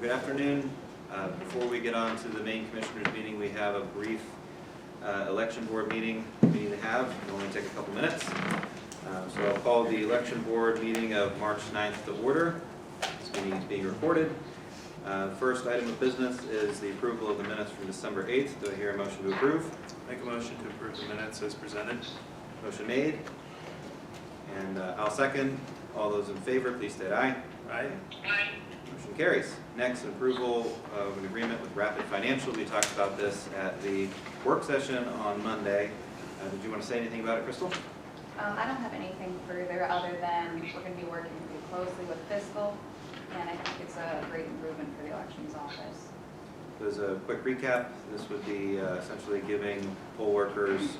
Good afternoon. Before we get on to the main commissioners meeting, we have a brief election board meeting we need to have. It'll only take a couple minutes. So I'll call the election board meeting of March 9th to order. This meeting is being recorded. First item of business is the approval of the minutes from December 8th. Do I hear a motion to approve? Make a motion to approve the minutes as presented. Motion made. And I'll second. All those in favor, please state aye. Aye. Aye. Motion carries. Next, approval of an agreement with Rapid Financial. We talked about this at the work session on Monday. Did you want to say anything about it, Crystal? I don't have anything further other than we're going to be working pretty closely with fiscal, and I think it's a great improvement for the elections office. As a quick recap, this would be essentially giving poll workers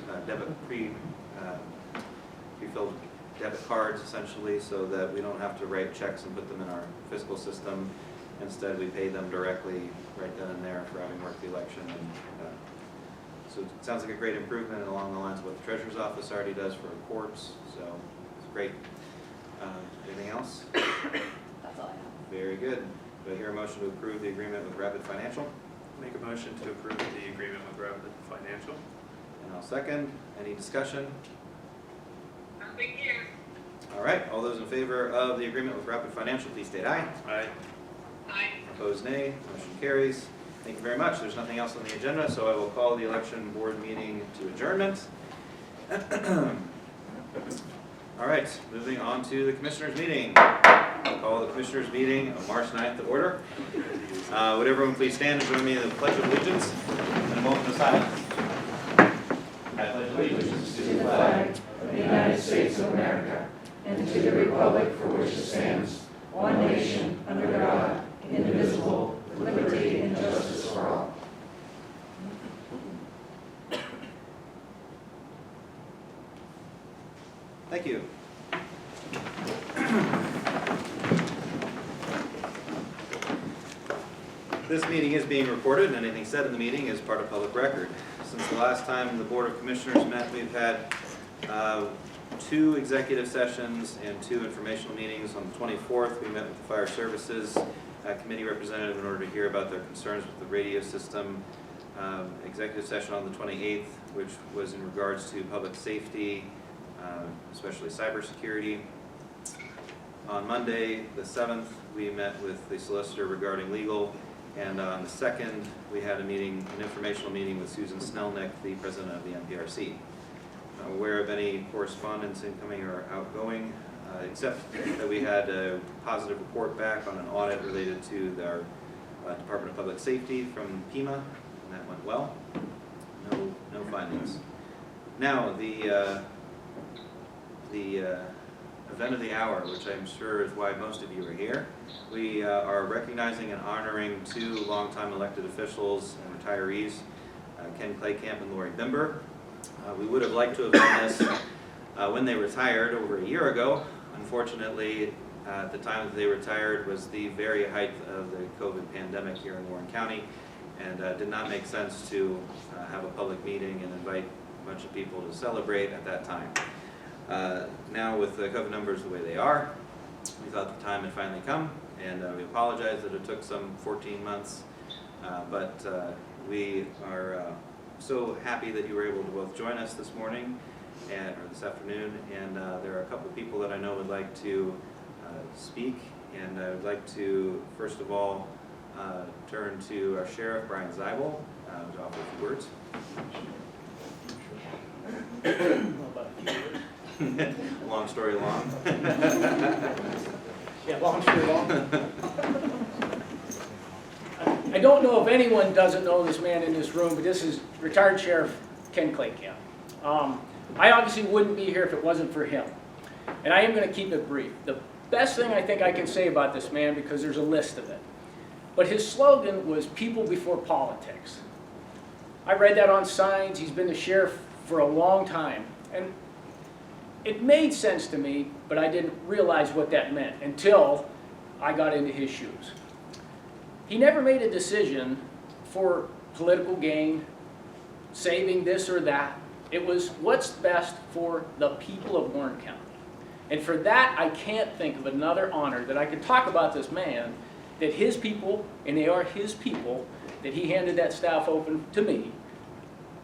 pre-filled debit cards, essentially, so that we don't have to write checks and put them in our fiscal system. Instead, we pay them directly right then and there for having worked the election. And, so it sounds like a great improvement along the lines of what the Treasurer's Office already does for courts. So it's great. Anything else? That's all I have. Very good. Do I hear a motion to approve the agreement with Rapid Financial? Make a motion to approve the agreement with Rapid Financial. And I'll second. Any discussion? Nothing here. All right. All those in favor of the agreement with Rapid Financial, please state aye. Aye. Aye. Opposed, nay. Motion carries. Thank you very much. There's nothing else on the agenda, so I will call the election board meeting to adjournment. All right, moving on to the commissioners meeting. I'll call the commissioners meeting of March 9th to order. Would everyone please stand and join me in the Pledge of Allegiance and a moment of silence. I pledge allegiance to the flag of the United States of America and to the republic for which it stands, one nation, under God, indivisible, with liberty and justice for all. Thank you. This meeting is being recorded, and anything said in the meeting is part of public record. Since the last time the Board of Commissioners met, we've had 2 executive sessions and 2 informational meetings. On the 24th, we met with the Fire Services Committee representative in order to hear about their concerns with the radio system. Executive session on the 28th, which was in regards to public safety, especially cybersecurity. On Monday, the 7th, we met with the solicitor regarding legal, and on the 2nd, we had an informational meeting with Susan Snellnick, the president of the NPRC. Not aware of any correspondence incoming or outgoing, except that we had a positive report back on an audit related to our Department of Public Safety from PEMA, and that went well. No findings. Now, the event of the hour, which I'm sure is why most of you are here. We are recognizing and honoring 2 longtime elected officials and retirees, Ken Klakamp and Lori Bimber. We would have liked to have done this when they retired over a year ago. Unfortunately, at the time that they retired was the very height of the COVID pandemic here in Warren County, and did not make sense to have a public meeting and invite a bunch of people to celebrate at that time. Now with the COVID numbers the way they are, we thought the time had finally come, and we apologize that it took some 14 months, but we are so happy that you were able to both join us this morning or this afternoon, and there are a couple people that I know would like to speak, and I would like to first of all turn to our Sheriff, Brian Zeibel, to offer a few words. Long story long. Yeah, long story long. I don't know if anyone doesn't know this man in this room, but this is retired Sheriff Ken Klakamp. I obviously wouldn't be here if it wasn't for him. And I am going to keep it brief. The best thing I think I can say about this man, because there's a list of it, but his slogan was people before politics. I read that on signs. He's been the sheriff for a long time. And it made sense to me, but I didn't realize what that meant until I got into his shoes. He never made a decision for political gain, saving this or that. It was what's best for the people of Warren County. And for that, I can't think of another honor that I could talk about this man that his people, and they are his people, that he handed that staff open to me,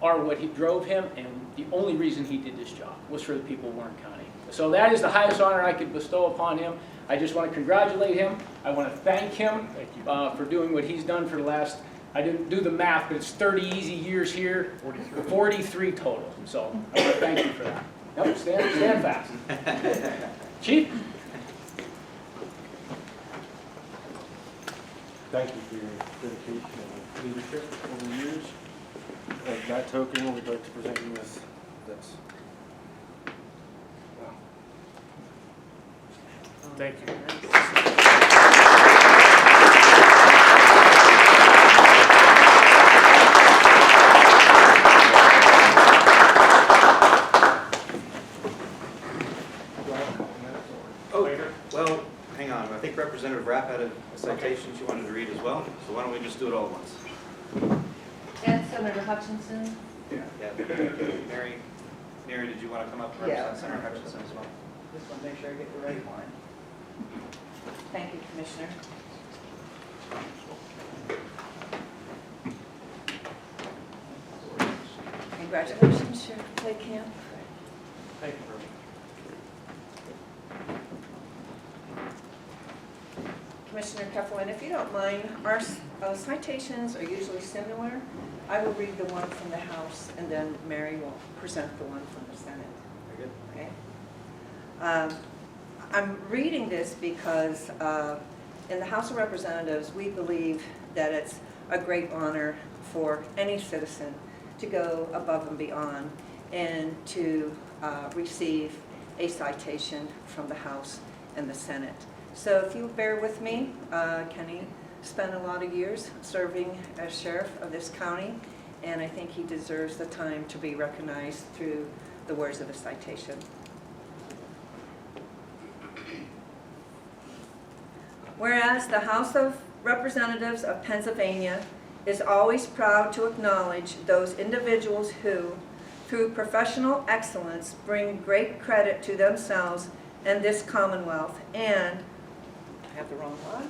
are what he drove him, and the only reason he did this job was for the people of Warren County. So that is the highest honor I could bestow upon him. I just want to congratulate him. I want to thank him for doing what he's done for the last, I didn't do the math, but it's 30 easy years here, 43 total. So I want to thank you for that. Nope, stand fast. Chief? Thank you for your dedication and leadership over the years. As that token, we'd like to present you with this. Wow. Thank you. Oh, well, hang on. I think Representative Rapp had a citation she wanted to read as well. So why don't we just do it all at once? And Senator Hutchinson. Yeah. Mary, did you want to come up and Yeah. represent Senator Hutchinson as well? Just want to make sure I get the right one. Thank you, Commissioner. Congratulations, Sheriff Klakamp. Thank you, Commissioner Keffelin, if you don't mind, our citations are usually similar. I will read the one from the House, and then Mary will present the one from the Senate. Very good. Okay? I'm reading this because in the House of Representatives, we believe that it's a great honor for any citizen to go above and beyond and to receive a citation from the House and the Senate. So if you bear with me, Kenny spent a lot of years serving as sheriff of this county, and I think he deserves the time to be recognized through the words of a citation. Whereas the House of Representatives of Pennsylvania is always proud to acknowledge those individuals who, through professional excellence, bring great credit to themselves and this Commonwealth, and I have the wrong one.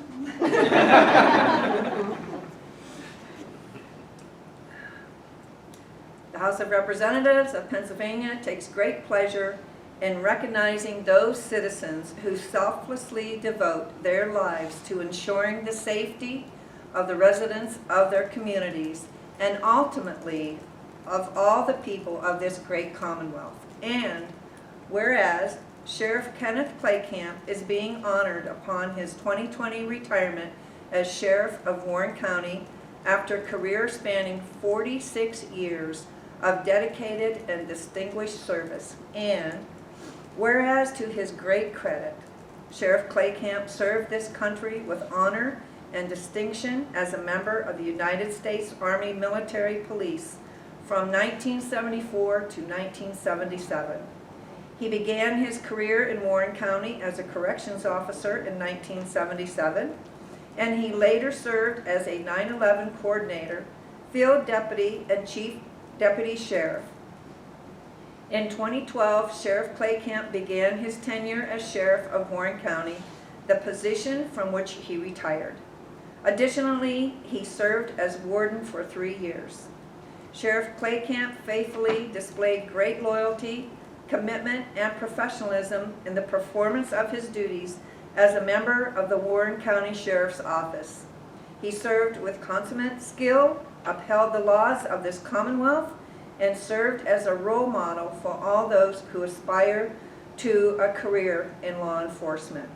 The House of Representatives of Pennsylvania takes great pleasure in recognizing those citizens who selflessly devote their lives to ensuring the safety of the residents of their communities and ultimately of all the people of this great Commonwealth. And whereas Sheriff Kenneth Klakamp is being honored upon his 2020 retirement as Sheriff of Warren County after a career spanning 46 years of dedicated and distinguished service. And whereas to his great credit, Sheriff Klakamp served this country with honor and distinction as a member of the United States Army Military Police from 1974 to 1977. He began his career in Warren County as a corrections officer in 1977, and he later served as a 9/11 coordinator, field deputy, and chief deputy sheriff. In 2012, Sheriff Klakamp began his tenure as sheriff of Warren County, the position from which he retired. Additionally, he served as warden for 3 years. Sheriff Klakamp faithfully displayed great loyalty, commitment, and professionalism in the performance of his duties as a member of the Warren County Sheriff's Office. He served with consummate skill, upheld the laws of this Commonwealth, and served as a role model for all those who aspire to a career in law enforcement.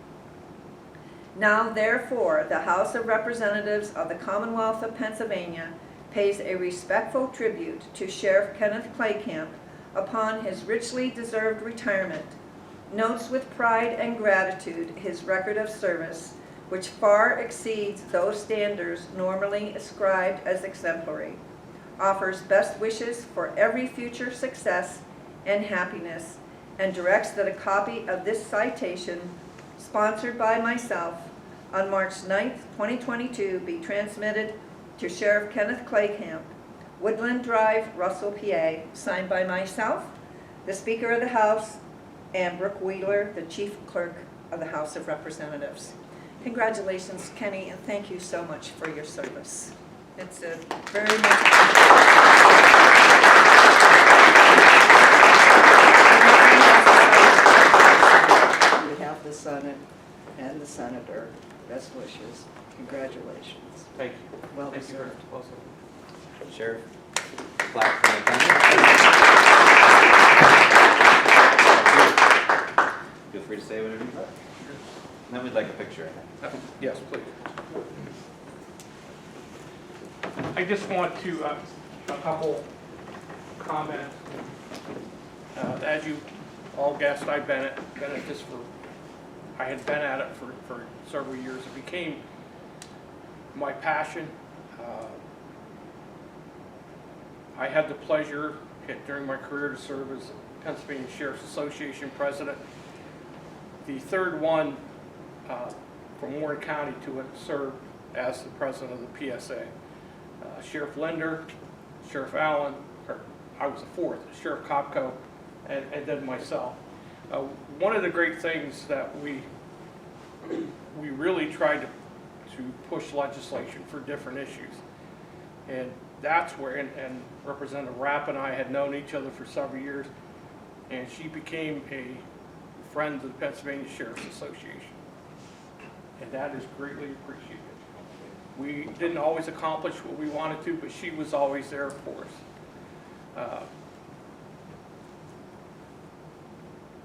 Now, therefore, the House of Representatives of the Commonwealth of Pennsylvania pays a respectful tribute to Sheriff Kenneth Klakamp upon his richly deserved retirement, notes with pride and gratitude his record of service, which far exceeds those standards normally ascribed as exemplary, offers best wishes for every future success and happiness, and directs that a copy of this citation, sponsored by myself, on March 9th, 2022, be transmitted to Sheriff Kenneth Klakamp, Woodland Drive, Russell, PA, signed by myself, the Speaker of the House, and Brooke Wheeler, the Chief Clerk of the House of Representatives. Congratulations, Kenny, and thank you so much for your service. It's a very much. On behalf of the Senate and the Senator, best wishes. Congratulations. Thank you. Well Thank you, deserved. Sheriff, plaque from the county. Feel free to say whatever you'd like. Then we'd like a picture. Yes, please. I just want to, a couple comments. As you all guessed, I've been at this I had been at it for several years. It became my passion. I had the pleasure during my career to serve as Pennsylvania Sheriff's Association president. The third one from Warren County to serve as the president of the PSA. Sheriff Linder, Sheriff Allen, or I was the fourth, Sheriff Kopko, and then myself. One of the great things that we really tried to push legislation for different issues. And that's where, and Representative Rapp and I had known each other for several years, and she became a friend of the Pennsylvania Sheriff's Association. And that is greatly appreciated. We didn't always accomplish what we wanted to, but she was always there for us.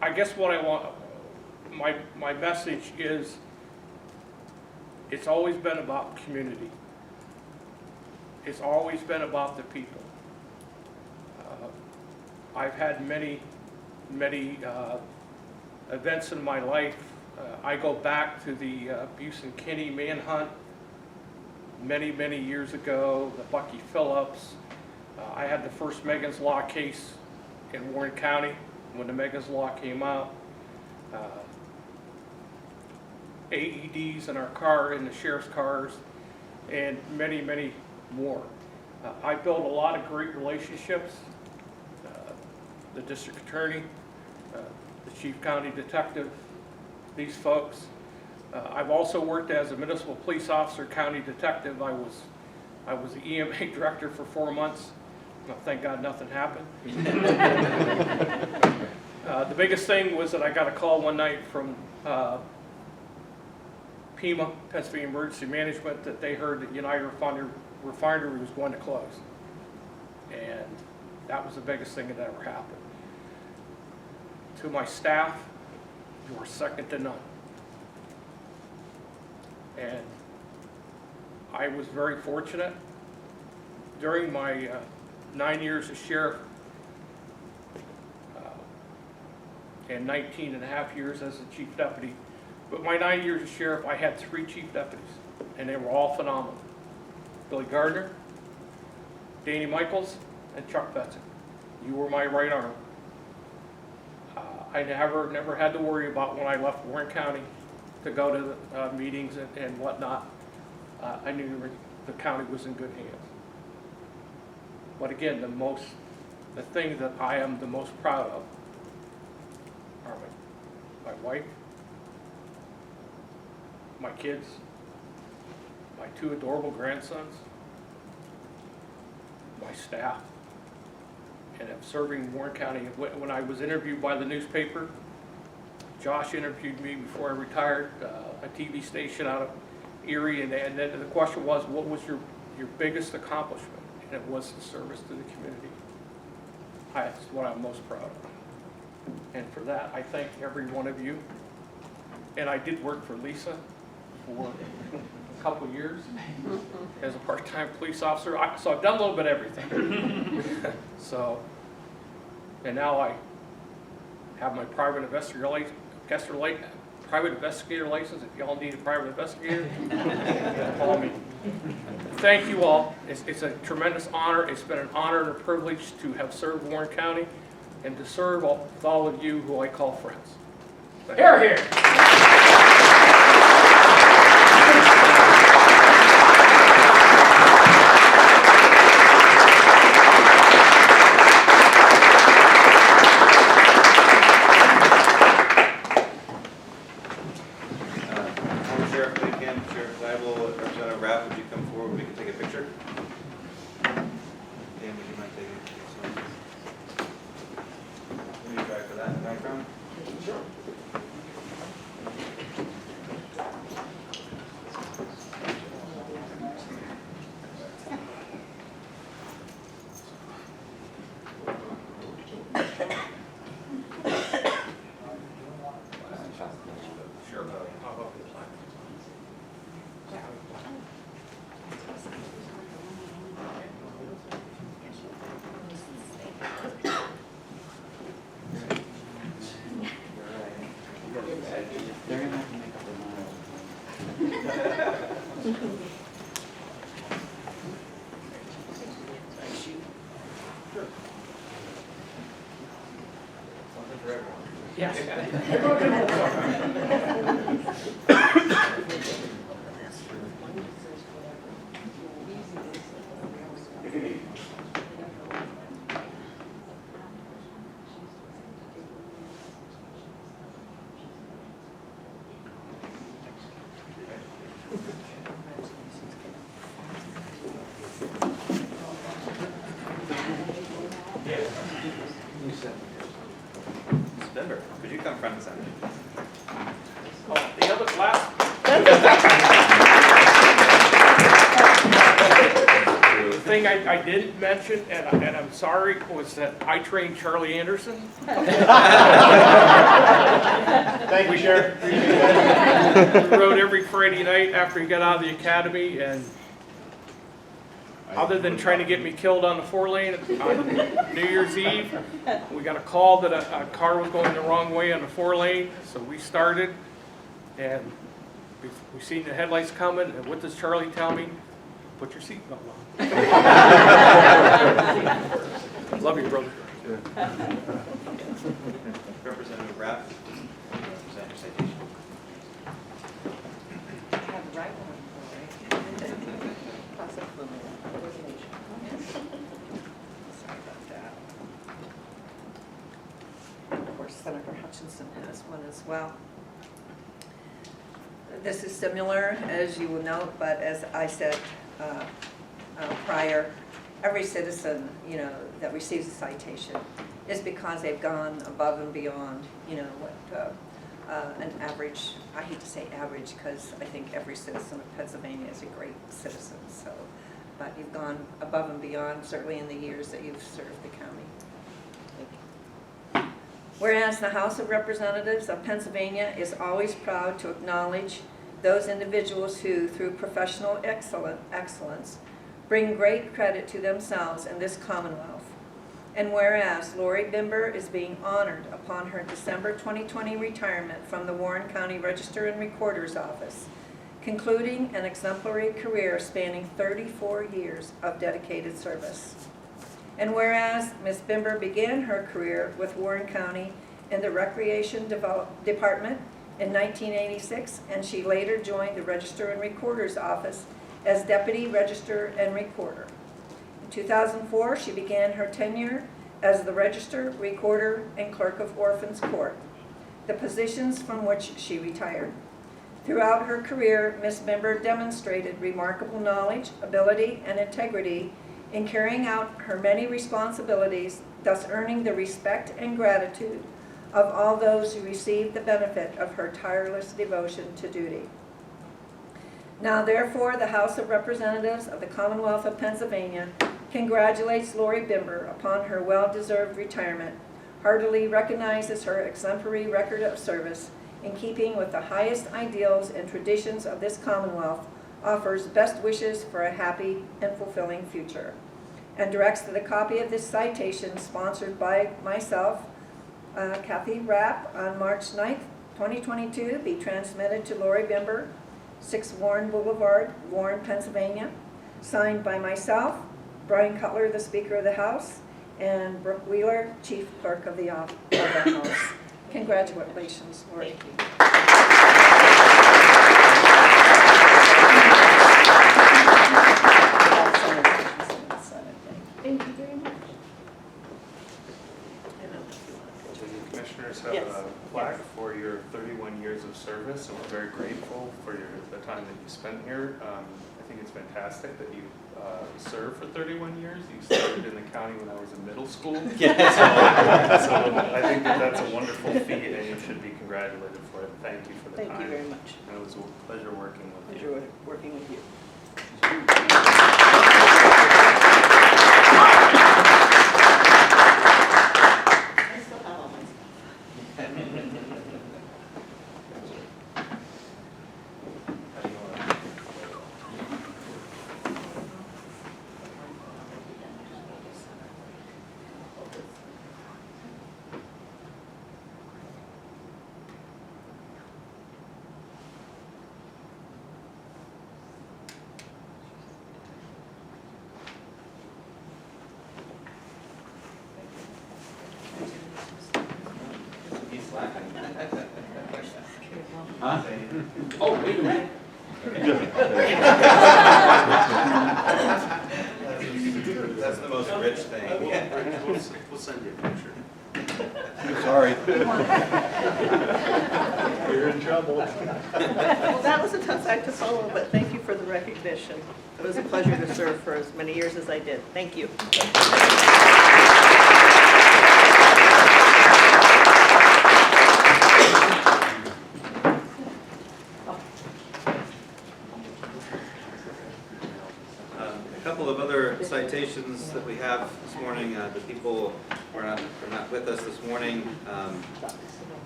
I guess what I want, my message is, it's always been about community. It's always been about the people. I've had many events in my life. I go back to the Buse and Kinney manhunt many years ago, the Bucky Phillips. I had the first Megan's Law case in Warren County when the Megan's Law came out. AEDs in our car, in the sheriff's cars, and many more. I built a lot of great relationships. The district attorney, the chief county detective, these folks. I've also worked as a municipal police officer, county detective. I was the EMA director for 4 months. Well, thank God nothing happened. The biggest thing was that I got a call one night from PEMA, Pennsylvania Emergency Management, that they heard that United Refinery was going to close. And that was the biggest thing that ever happened. To my staff, you are second to none. And I was very fortunate. During my 9 years as sheriff and 19 and a half years as a chief deputy, but my 9 years as sheriff, I had 3 chief deputies, and they were all phenomenal. Billy Gardner, Danny Michaels, and Chuck Betson. You were my right arm. I never had to worry about when I left Warren County to go to the meetings and whatnot. I knew the county was in good hands. But again, the thing that I am the most proud of are my wife, my kids, my 2 adorable grandsons, my staff, and I'm serving Warren County. When I was interviewed by the newspaper, Josh interviewed me before I retired, a TV station out of Erie, and then the question was, what was your biggest accomplishment? And it was the service to the community. That's what I'm most proud of. And for that, I thank every one of you. And I did work for Lisa for a couple of years as a part-time police officer. So I've done a little bit of everything. And now I have my private investigator license. If y'all need a private investigator, call me. Thank you all. It's a tremendous honor. It's been an honor and a privilege to have served Warren County and to serve all of you who I call friends. Here, here. Sheriff, please. Yes. Ms. Bimber, could you come front and center? Oh, the other last, the thing I didn't mention, and I'm sorry, was that I trained Charlie Anderson. Thank you, Sheriff. We rode every Friday night after he got out of the academy, and other than trying to get me killed on the 4-lane on New Year's Eve, we got a call that a car was going the wrong way on the 4-lane, so we started, and we seen the headlights coming, and what does Charlie tell me? Put your seatbelt on. Love you, brother. Representative Rapp, present your citation. I have the right one, right? Sorry about that. Of course, Senator Hutchinson has one as well. This is similar, as you will note, but as I said prior, every citizen, that receives a citation is because they've gone above and beyond, what an average, I hate to say average, because I think every citizen of Pennsylvania is a great citizen, so, but you've gone above and beyond, certainly in the years that you've served the county. Whereas the House of Representatives of Pennsylvania is always proud to acknowledge those individuals who, through professional excellence, bring great credit to themselves in this Commonwealth. And whereas Lori Bimber is being honored upon her December 2020 retirement from the Warren County Register and Recorder's Office, concluding an exemplary career spanning 34 years of dedicated service. And whereas Ms. Bimber began her career with Warren County in the Recreation Department in 1986, and she later joined the Register and Recorder's Office as Deputy Register and Recorder. In 2004, she began her tenure as the Register, Recorder, and Clerk of Orphans Court, the positions from which she retired. Throughout her career, Ms. Bimber demonstrated remarkable knowledge, ability, and integrity in carrying out her many responsibilities, thus earning the respect and gratitude of all those who received the benefit of her tireless devotion to duty. Now therefore, the House of Representatives of the Commonwealth of Pennsylvania congratulates Lori Bimber upon her well-deserved retirement, heartily recognizes her exemplary record of service in keeping with the highest ideals and traditions of this Commonwealth, offers best wishes for a happy and fulfilling future, and directs that a copy of this citation, sponsored by myself, Kathy Rapp, on March 9th, 2022, be transmitted to Lori Bimber, 6 Warren Boulevard, Warren, Pennsylvania, signed by myself, Brian Cutler, the Speaker of the House, and Brooke Wheeler, Chief Clerk of the House. Congratulations, Lori. Thank you very much. So you commissioners have Yes. a plaque for your 31 years of service, and we're very grateful for the time that you spent here. I think it's fantastic that you served for 31 years. You started in the county when I was in middle school. So I think that's a wonderful feat, and you should be congratulated for it. Thank you for the time. Thank you very much. And it was a pleasure working with you. Pleasure working with you. I still have all my stuff. Huh? Oh, wait a minute. That's the most rich thing. We'll send you a picture. Sorry. You're in trouble. Well, that was a tough act to follow, but thank you for the recognition. It was a pleasure to serve for as many years as I did. Thank you. A couple of other citations that we have this morning. The people are not with us this morning,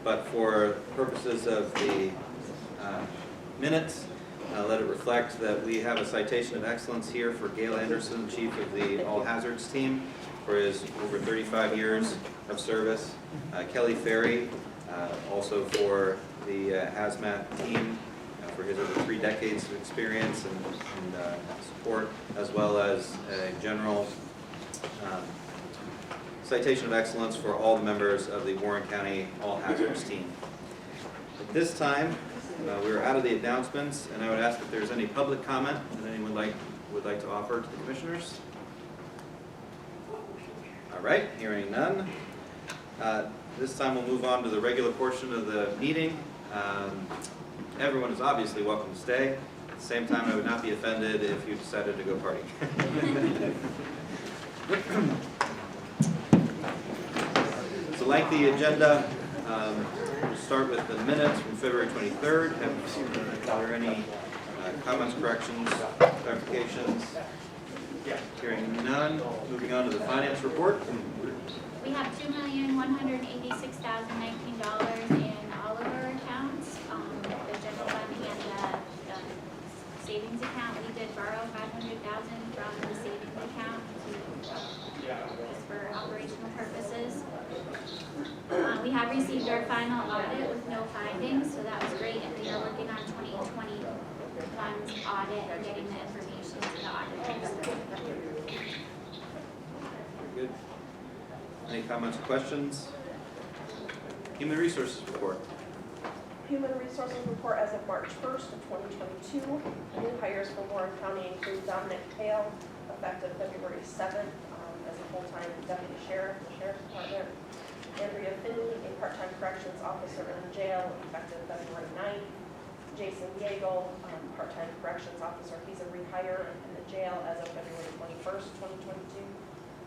but for purposes of the minutes, let it reflect that we have a citation of excellence here for Gail Anderson, Chief of the All Hazards Team, for his over 35 years of service. Kelly Ferry, also for the hazmat team, for his over 3 decades of experience and support, as well as a general citation of excellence for all the members of the Warren County All Hazards Team. At this time, we're out of the announcements, and I would ask if there's any public comment that anyone would like to offer to the commissioners. All right, hearing none. This time we'll move on to the regular portion of the meeting. Everyone is obviously welcome to stay. At the same time, I would not be offended if you decided to go party. It's a lengthy agenda. We'll start with the minutes from February 23rd. Are there any comments, corrections, clarifications? Hearing none. Moving on to the finance report. We have $2,186,019 in all of our accounts, the general fund and the savings account. We did borrow $500,000 from the savings account just for operational purposes. We have received our final audit with no findings, so that was great, and we are working on 2021's audit and getting the information to the auditors. Very good. Any comments or questions? Human Resources report. Human Resources report as of March 1st of 2022. New hires for Warren County include Dominic Hale, effective February 7th as a full-time deputy sheriff in the Sheriff's Department. Andrea Finney, a part-time corrections officer in the jail, effective February 9th. Jason Yeagle, part-time corrections officer. He's a rehire in the jail as of February 21st, 2022.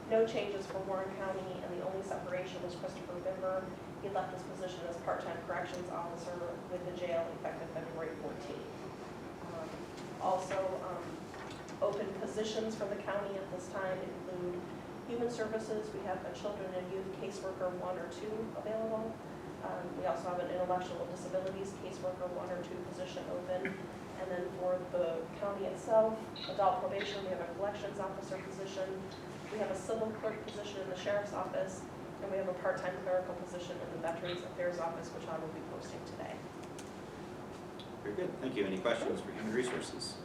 No changes for Warren County, and the only separation was Christopher Bimber. He left his position as part-time corrections officer with the jail effective February 14th. Open positions for the county at this time include Human Services. We have a Children and Youth caseworker 1 or 2 available. We also have an Intellectual Disabilities caseworker 1 or 2 position open. And then for the county itself, adult probation, we have a collections officer position. We have a civil clerk position in the sheriff's office, and we have a part-time clerical position in the Veterans Affairs office, which I will be posting today. Very good. Thank you. Any questions for Human Resources?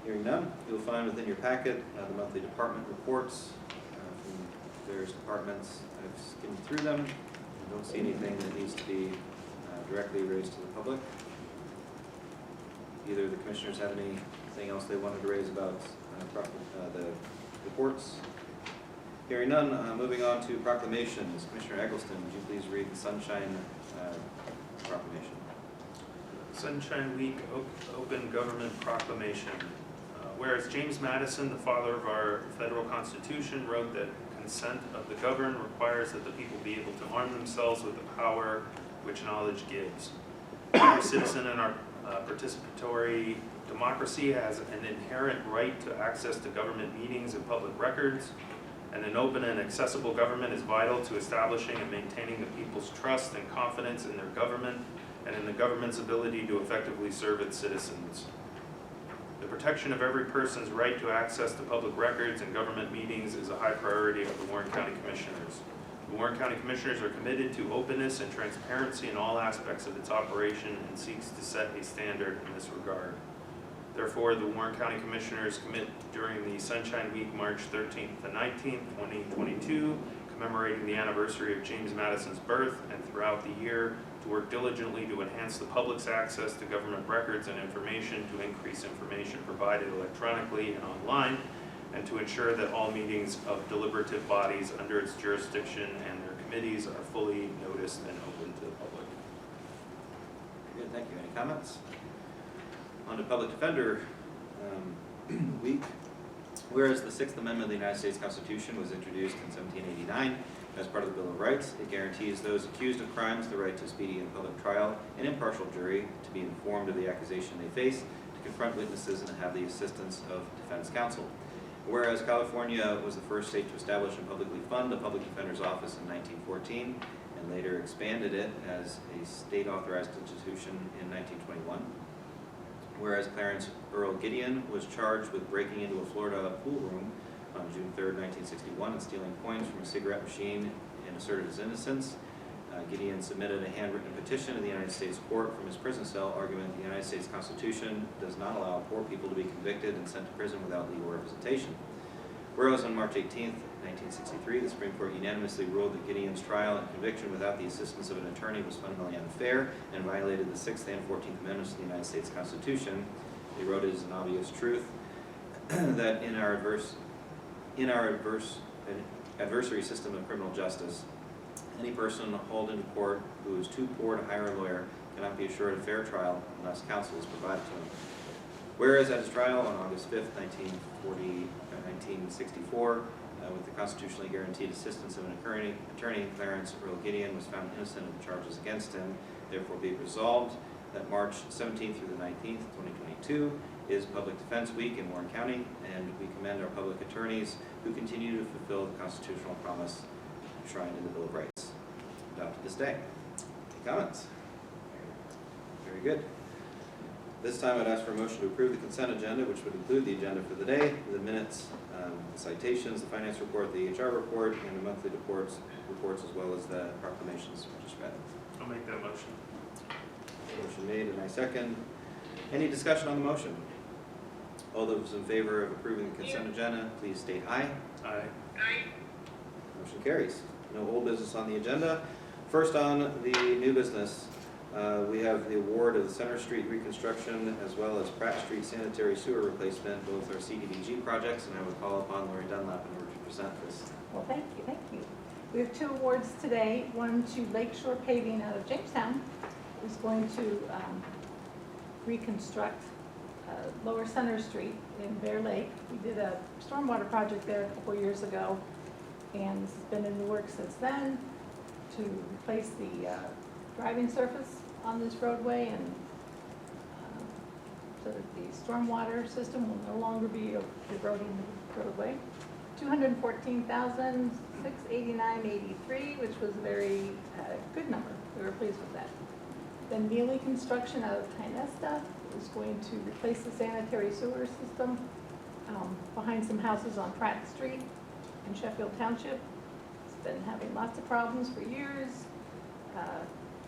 Hearing none, you'll find within your packet the monthly department reports from various departments. I've skimmed through them. I don't see anything that needs to be directly raised to the public. Either the commissioners have anything else they wanted to raise about the reports? Hearing none, moving on to proclamations. Commissioner Eggleston, would you please read the Sunshine Proclamation? Sunshine Week Open Government Proclamation. Whereas James Madison, the father of our federal constitution, wrote that consent of the governed requires that the people be able to arm themselves with the power which knowledge gives. Every citizen in our participatory democracy has an inherent right to access to government meetings and public records, and an open and accessible government is vital to establishing and maintaining the people's trust and confidence in their government and in the government's ability to effectively serve its citizens. The protection of every person's right to access to public records and government meetings is a high priority of the Warren County Commissioners. The Warren County Commissioners are committed to openness and transparency in all aspects of its operation and seeks to set a standard in this regard. Therefore, the Warren County Commissioners commit during the Sunshine Week, March 13th to 19th, 2022, commemorating the anniversary of James Madison's birth, and throughout the year to work diligently to enhance the public's access to government records and information, to increase information provided electronically and online, and to ensure that all meetings of deliberative bodies under its jurisdiction and their committees are fully noticed and open to the public. Good, thank you. Any comments? On to Public Defender Week. Whereas the Sixth Amendment of the United States Constitution was introduced in 1789 as part of the Bill of Rights, it guarantees those accused of crimes the right to a speedy and public trial, an impartial jury, to be informed of the accusation they face, to confront witnesses, and to have the assistance of defense counsel. Whereas California was the first state to establish and publicly fund a public defender's office in 1914, and later expanded it as a state-authorized institution in 1921. Whereas Clarence Earl Gideon was charged with breaking into a Florida pool room on June 3rd, 1961, and stealing coins from a cigarette machine and asserted his innocence. Gideon submitted a handwritten petition to the United States court from his prison cell, arguing that the United States Constitution does not allow poor people to be convicted and sent to prison without legal representation. Whereas on March 18th, 1963, the Supreme Court unanimously ruled that Gideon's trial and conviction without the assistance of an attorney was fundamentally unfair and violated the 6th and 14th Amendments of the United States Constitution. They wrote it as an obvious truth that in our adversary system of criminal justice, any person hauled into court who is too poor to hire a lawyer cannot be assured a fair trial unless counsel is provided to him. Whereas at his trial on August 5th, 1964, with the constitutionally guaranteed assistance of an attorney, Clarence Earl Gideon was found innocent of the charges against him. Therefore, be it resolved that March 17th through the 19th, 2022, is Public Defense Week in Warren County, and we commend our public attorneys who continue to fulfill the constitutional promise enshrined in the Bill of Rights adopted this day. Any comments? Very good. This time I'd ask for a motion to approve the consent agenda, which would include the agenda for the day, the minutes, the citations, the finance report, the HR report, and the monthly reports as well as the proclamations we just read. I'll make that motion. Motion made, and I second. Any discussion on the motion? All those in favor of approving the consent agenda, please state aye. Aye. Aye. Motion carries. No old business on the agenda. First on the new business, we have the award of the Center Street reconstruction as well as Pratt Street sanitary sewer replacement, both are CDBG projects, and I would call upon Lori Dunlap in order to present this. Well, thank you, thank you. We have two awards today, one to Lakeshore Paving out of Jamestown, who's going to reconstruct Lower Center Street in Bear Lake. We did a stormwater project there a couple years ago, and this has been in the works since then to replace the driving surface on this roadway, and so that the stormwater system will no longer be eroding the roadway. $214,689.83, which was a very good number. We were pleased with that. Then Neely Construction out of Tynesta is going to replace the sanitary sewer system behind some houses on Pratt Street in Sheffield Township. It's been having lots of problems for years.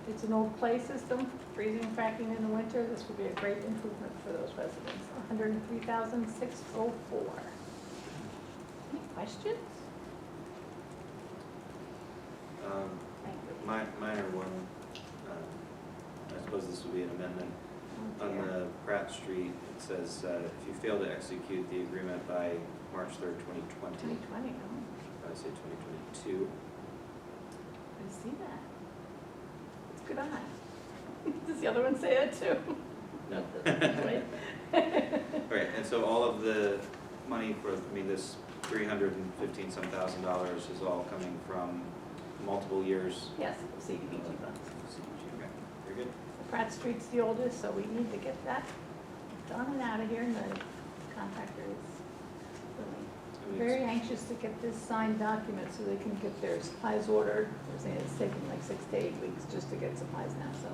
It's an old clay system, freezing, cracking in the winter. This would be a great improvement for those residents. $103,604. Any questions? Minor one, I suppose this would be an amendment. On the Pratt Street, it says if you fail to execute the agreement by March 3rd, 2020. 2020, I say 2022. I see that. It's a good eye. Does the other one say that too? No. Right. Right, and so all of the money for, this $315-some thousand is all coming from multiple years. Yes, CDBG funds. Okay, very good. Pratt Street's the oldest, so we need to get that done and out of here, and the contractor is really very anxious to get this signed document so they can get their supplies ordered. They're saying it's taking like 6 to 8 weeks just to get supplies now, so.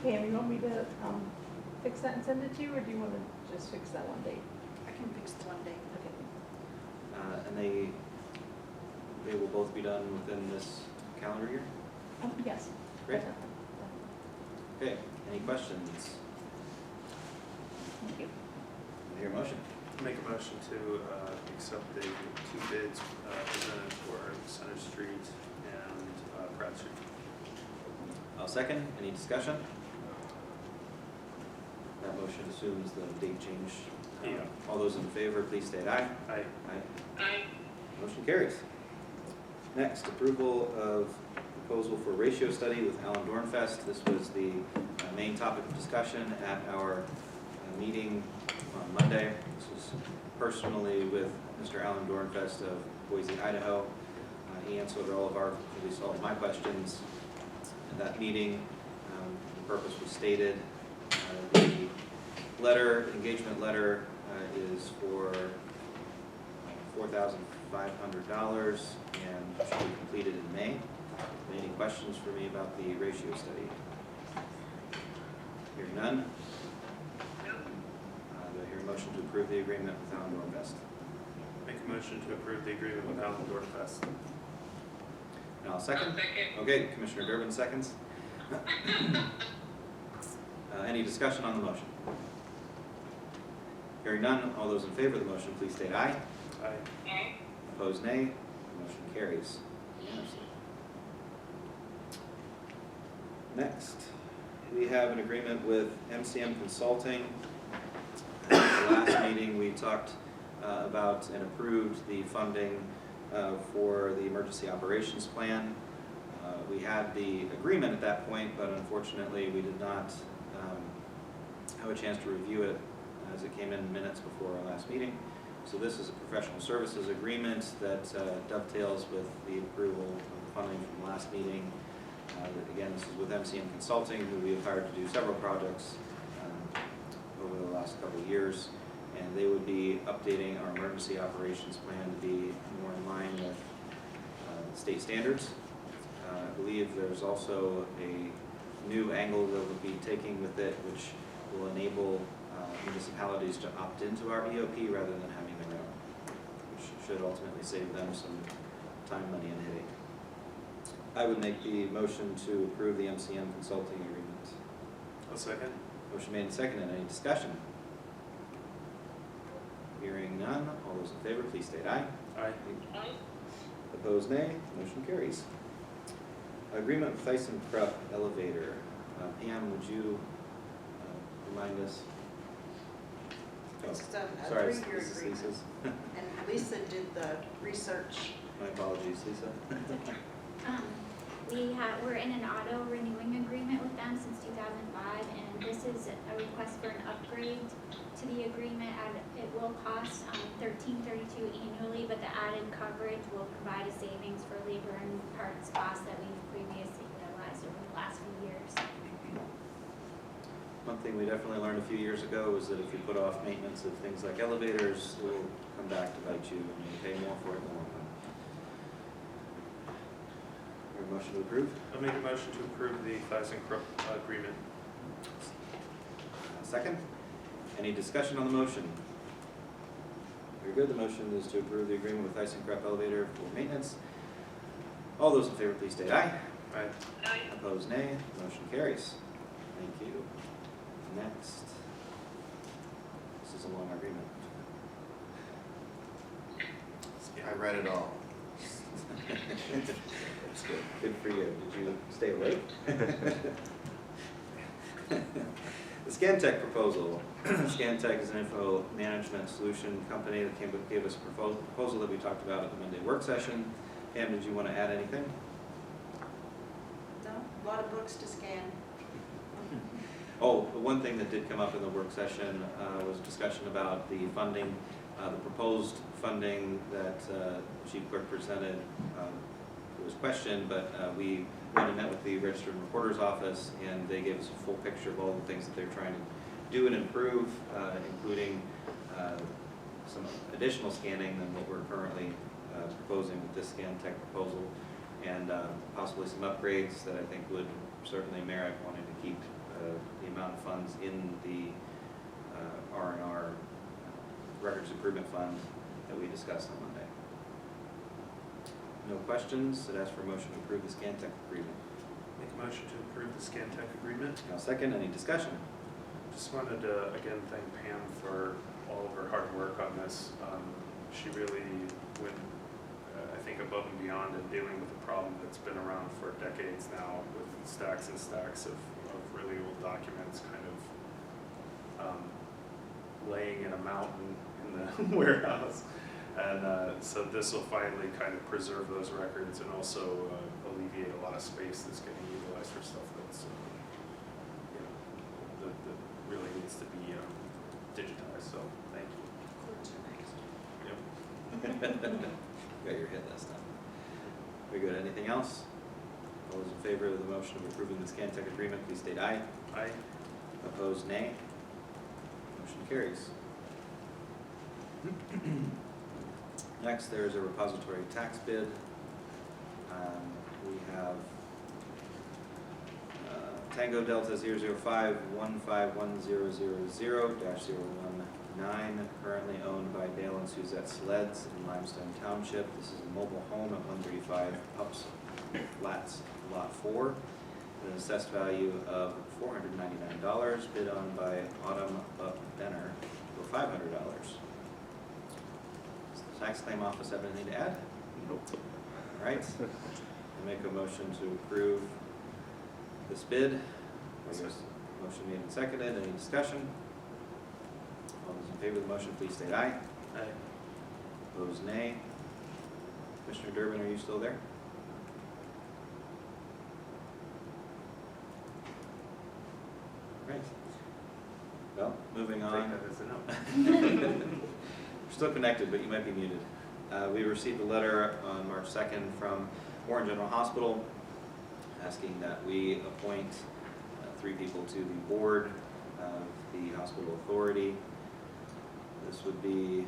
Pam, you want me to fix that and send it to you, or do you want to just fix that one date? I can fix the one day. Okay. And they will both be done within this calendar year? Yes. Great. Okay, any questions? Thank you. Hear a motion? Make a motion to accept the 2 bids presented for Center Street and Pratt Street. I'll second. Any discussion? That motion assumes the date change. Yeah. All those in favor, please state aye. Aye. Aye. Motion carries. Next, approval of proposal for ratio study with Alan Dornfest. This was the main topic of discussion at our meeting on Monday. This was personally with Mr. Alan Dornfest of Boise, Idaho. He answered all of our, at least all of my questions at that meeting. The purpose was stated. The letter, engagement letter, is for $4,500 and should be completed in May. Any questions for me about the ratio study? Hearing none. Do I hear a motion to approve the agreement with Alan Dornfest? Make a motion to approve the agreement with Alan Dorfest. And I'll second. I'll second. Okay, Commissioner Durbin seconds. Any discussion on the motion? Hearing none, all those in favor of the motion, please state aye. Aye. Aye. Opposed, nay. The motion carries unanimously. Next, we have an agreement with MCM Consulting. At the last meeting, we talked about and approved the funding for the emergency operations plan. We had the agreement at that point, but unfortunately, we did not have a chance to review it as it came in minutes before our last meeting. So this is a professional services agreement that dovetails with the approval of the funding from the last meeting. Again, this is with MCM Consulting, who we have hired to do several projects over the last couple of years. And they would be updating our emergency operations plan to be more in line with state standards. I believe there's also a new angle that we'll be taking with it, which will enable municipalities to opt into our EOP rather than having their own, which should ultimately save them some time, money, and headache. I would make the motion to approve the MCM Consulting agreement. A second. Motion made and seconded. Any discussion? Hearing none, all those in favor, please state aye. Aye. Aye. Opposed, nay. Motion carries. Agreement with ThyssenKrupp Elevator. Pam, would you remind us? Oh, It's a sorry, three-year this is agreement. Lisa's. And Lisa did the research. My apologies, Lisa. We're in an auto renewing agreement with them since 2005, and this is a request for an upgrade to the agreement. It will cost $13.32 annually, but the added coverage will provide a savings for labor and parts costs that we've previously realized over the last few years. One thing we definitely learned a few years ago was that if you put off maintenance of things like elevators, it will come back to bite you and you pay more for it in the long run. Your motion to approve? I'll make a motion to approve the ThyssenKrupp agreement. Second? Any discussion on the motion? Very good. The motion is to approve the agreement with ThyssenKrupp Elevator for maintenance. All those in favor, please state aye. Aye. Aye. Opposed, nay. Motion carries. Thank you. Next. This is a long agreement. I read it all. That's good. Good for you. Did you stay awake? The ScanTech proposal. ScanTech is an info management solution company that gave us a proposal that we talked about at the Monday work session. Pam, did you want to add anything? No, a lot of books to scan. Oh, the one thing that did come up in the work session was a discussion about the funding, the proposed funding that Chief Clerk presented. It was questioned, but we went and met with the Registered Reporter's Office, and they gave us a full picture of all the things that they're trying to do and improve, including some additional scanning than what we're currently proposing with this ScanTech proposal, and possibly some upgrades that I think would certainly merit wanting to keep the amount of funds in the R&R Records Improvement Fund that we discussed on Monday. No questions? I'd ask for a motion to approve the ScanTech agreement. Make a motion to approve the ScanTech agreement. Now second, any discussion? Just wanted to again thank Pam for all of her hard work on this. She really went, I think, think above and beyond and dealing with a problem that's been around for decades now with stacks and stacks of really old documents kind of laying in a mountain in the warehouse. And so this will finally kind of preserve those records and also alleviate a lot of space that's getting utilized for stuff that's, that really needs to be digitized. So thank you. Yep. Got your hit last time. Very good. Anything else? All those in favor of the motion of approving the ScanTech Agreement, please state aye. Aye. Opposed, nay. Motion carries. Next, there is a repository tax bid. We have Tango Delta 005-15100-019, currently owned by Dale and Suzette Sleds in Limestone Township. This is a mobile home at 135 Pups Flats, Lot 4, with an assessed value of $499, bid on by Autumn Benner for $500. Does the tax claim office have anything to add? Nope. All right. I make a motion to approve this bid. Motion made and seconded. Any discussion? All those in favor of the motion, please state aye. Aye. Opposed, nay. Commissioner Durbin, are you still there? Right. Well, moving on. Take that as a no. We're still connected, but you might be muted. We received a letter on March 2nd from Warren General Hospital asking that we appoint 3 people to the board of the hospital authority. This would be,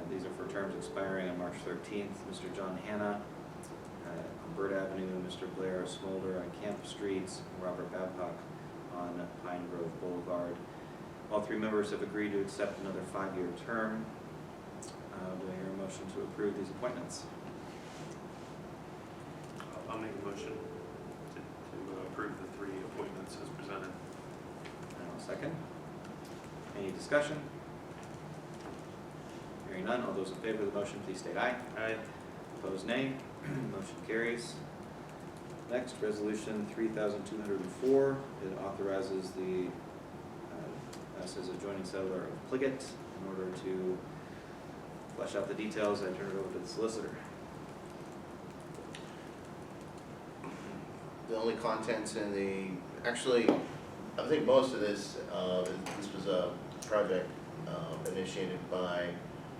these are for terms expiring on March 13th. Mr. John Hanna on Bird Avenue, Mr. Blair Smolder on Camp Streets, Robert Babcock on Pine Grove Boulevard. All 3 members have agreed to accept another 5-year term. Do I hear a motion to approve these appointments? I'll make a motion to approve the 3 appointments as presented. And I'll second. Any discussion? Hearing none, all those in favor of the motion, please state aye. Aye. Opposed, nay. Motion carries. Next, resolution 3204. It authorizes the us as a joining settler of Pliget. In order to flesh out the details, I turn it over to the solicitor. The only contents in the, actually, I think most of this, this was a project initiated by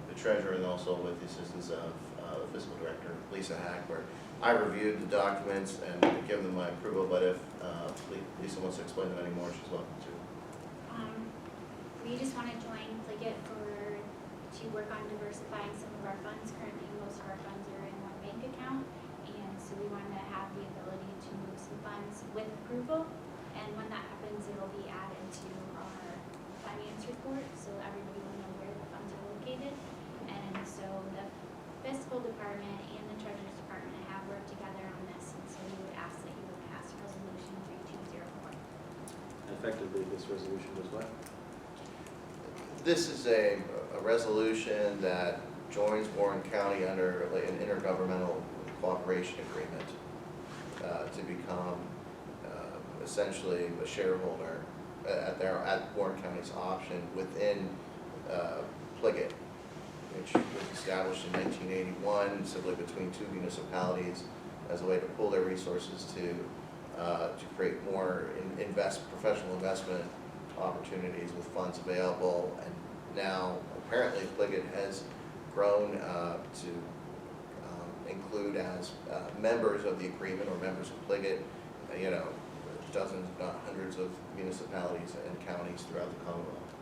the treasurer and also with the assistance of the fiscal director, Lisa Hack, where I reviewed the documents and given them my approval, but if Lisa wants to explain them anymore, she's welcome to. We just want to join Pliget to work on diversifying some of our funds. Currently, most of our funds are in one bank account, and so we want to have the ability to move some funds with approval. And when that happens, it will be added to our finance report, so everybody will know where the funds are located. And so the fiscal department and the treasurer's department have worked together on this, and so we would ask that you would pass resolution 3204. Effectively, this resolution was what? This is a resolution that joins Warren County under an intergovernmental cooperation agreement to become essentially a shareholder at Warren County's option within Pliget, which was established in 1981 simply between 2 municipalities as a way to pool their resources to create more professional investment opportunities with funds available. And now apparently Pliget has grown to include as members of the agreement or members of Pliget, dozens, if not hundreds of municipalities and counties throughout the Commonwealth.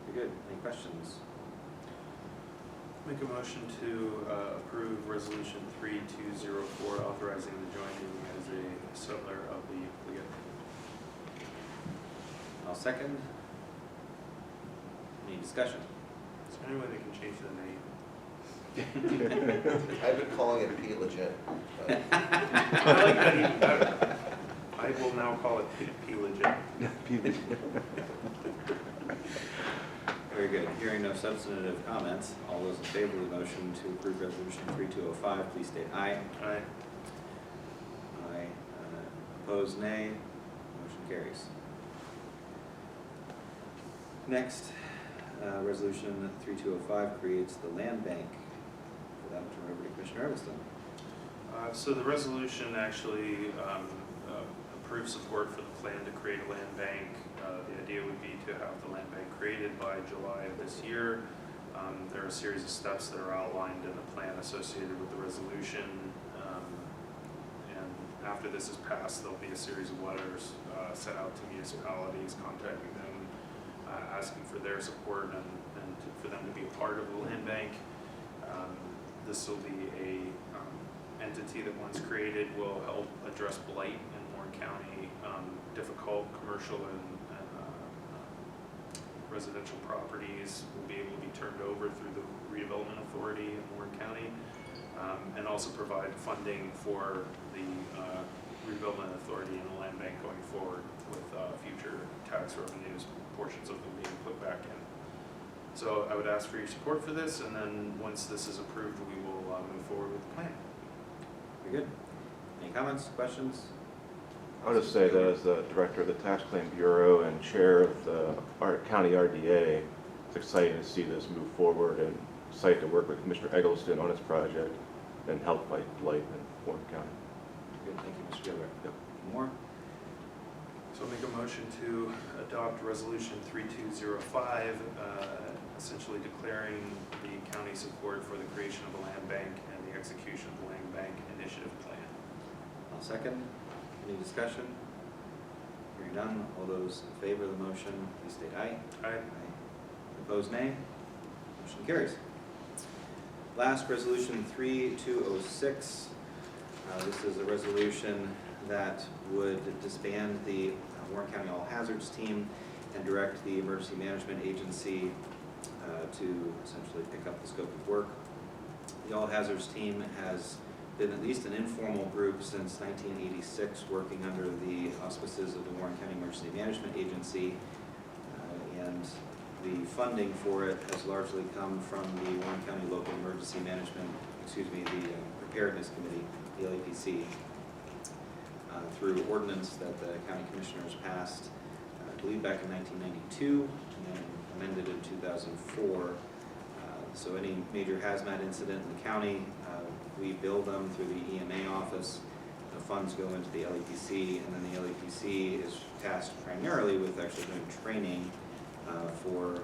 Very good. Any questions? Make a motion to approve resolution 3204, authorizing the joining as a settler of the Pliget. I'll second. Any discussion? Is there any way they can change the name? I've been calling it P-Legit. I like that even better. I will now call it P-Legit. Very good. Hearing no substantive comments, all those in favor of the motion to approve resolution 3205, please state aye. Aye. Aye. Opposed, nay. Motion carries. Next, resolution 3205 creates the land bank. For that, I'll turn over to Commissioner Evanston. So the resolution actually approves support for the plan to create a land bank. The idea would be to have the land bank created by July of this year. There are a series of steps that are outlined in the plan associated with the resolution. And after this is passed, there'll be a series of letters sent out to municipalities, contacting them, asking for their support and for them to be a part of the land bank. This will be a entity that once created will help address blight in Warren County, difficult commercial and residential properties will be able to be turned over through the redevelopment authority in Warren County, and also provide funding for the redevelopment authority and the land bank going forward with future tax revenues, portions of them being put back in. So I would ask for your support for this, and then once this is approved, we will move forward with the plan. Very good. Any comments, questions? I'll just say that as the director of the Tax Claim Bureau and chair of the county RDA, it's exciting to see this move forward and excited to work with Commissioner Eggleston on this project and help fight blight in Warren County. Good, thank you, Mr. Gilbert. Yep. More? So I'll make a motion to adopt resolution 3205, essentially declaring the county support for the creation of a land bank and the execution of the land bank initiative plan. I'll second. Any discussion? Hearing none, all those in favor of the motion, please state aye. Aye. Opposed, nay. Motion carries. Last, resolution 3206. This is a resolution that would disband the Warren County All Hazards Team and direct the Emergency Management Agency to essentially pick up the scope of work. The All Hazards Team has been at least an informal group since 1986, working under the auspices of the Warren County Emergency Management Agency, and the funding for it has largely come from the Warren County Local Emergency Management, the Preparedness Committee, the LEPC, through ordinance that the county commissioners passed, I believe back in 1992, and then amended in 2004. So any major hazmat incident in the county, we bill them through the EMA office. The funds go into the LEPC, and then the LEPC is tasked primarily with actually doing training for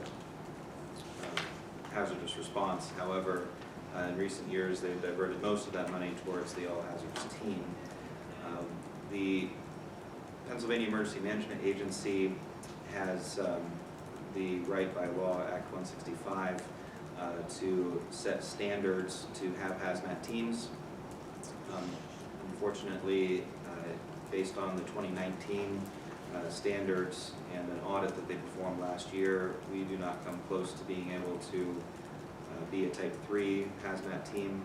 hazardous response. However, in recent years, they've diverted most of that money towards the All Hazards Team. The Pennsylvania Emergency Management Agency has the right by law, Act 165, to set standards to have hazmat teams. Unfortunately, based on the 2019 standards and an audit that they performed last year, we do not come close to being able to be a Type 3 hazmat team.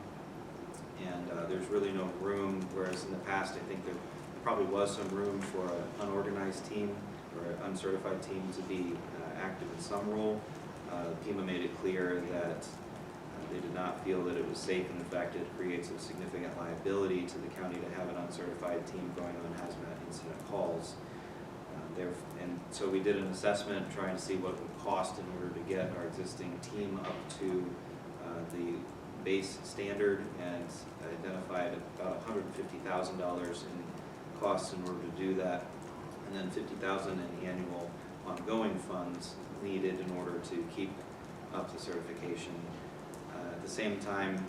And there's really no room, whereas in the past I think there probably was some room for an unorganized team or an uncertified team to be active in some role. PEMA made it clear that they did not feel that it was safe, and in fact it creates a significant liability to the county to have an uncertified team going on hazmat incident calls. And so we did an assessment trying to see what it would cost in order to get our existing team up to the base standard, and identified about $150,000 in costs in order to do that, and then $50,000 in annual ongoing funds needed in order to keep up the certification. At the same time,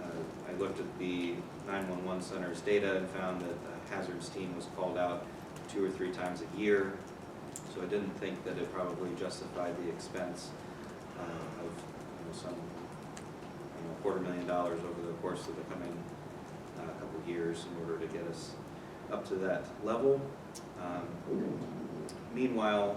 I looked at the 911 center's data and found that the hazards team was called out 2 or 3 times a year, so I didn't think that it probably justified the expense of some $250,000 over the course of the coming couple of years in order to get us up to that level. Meanwhile,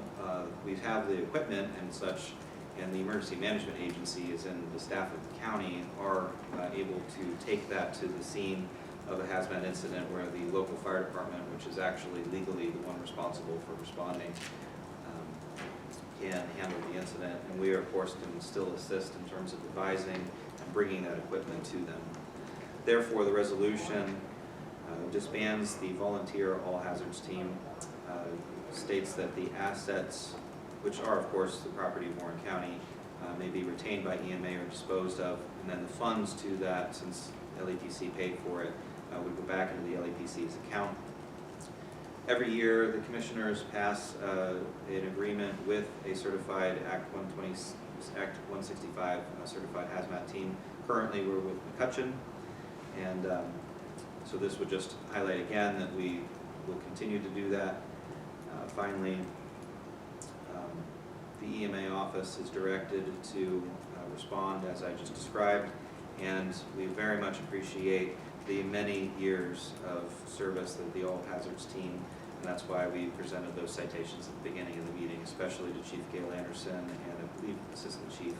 we have the equipment and such, and the Emergency Management Agency is in the staff of the county are able to take that to the scene of a hazmat incident where the local fire department, which is actually legally the one responsible for responding, can handle the incident, and we, of course, can still assist in terms of advising and bringing that equipment to them. Therefore, the resolution disbands the volunteer all hazards team, states that the assets, which are, of course, the property of Warren County, may be retained by EMA or disposed of, and then the funds to that, since LAPC paid for it, would go back into the LAPC's account. Every year, the commissioners pass an agreement with a certified Act 165 certified hazmat team. Currently, we're with McCutcheon, and so this would just highlight again that we will continue to do that. Finally, the EMA office is directed to respond as I just described, and we very much appreciate the many years of service of the all hazards team, and that's why we presented those citations at the beginning of the meeting, especially to Chief Gail Anderson and I believe Assistant Chief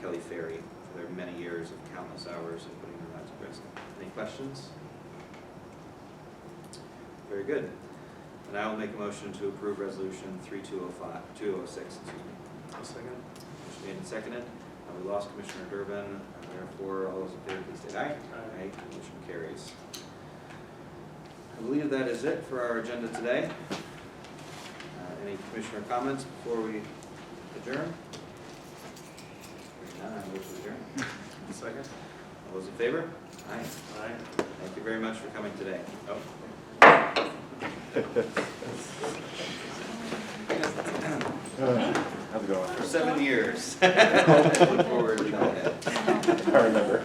Kelly Ferry for their many years of countless hours of putting their lives at risk. Any questions? Very good. And I will make a motion to approve resolution 206. I'll second. Motion made and seconded. We lost Commissioner Durbin, therefore, all those in favor, please state aye. Aye. Motion carries. I believe that is it for our agenda today. Any commissioner comments before we adjourn? Hearing none, I move to adjourn. Second. All those in favor? Aye. Aye. Thank you very much for coming today. Oh. How's it going? For 7 years. Look forward to that. I remember.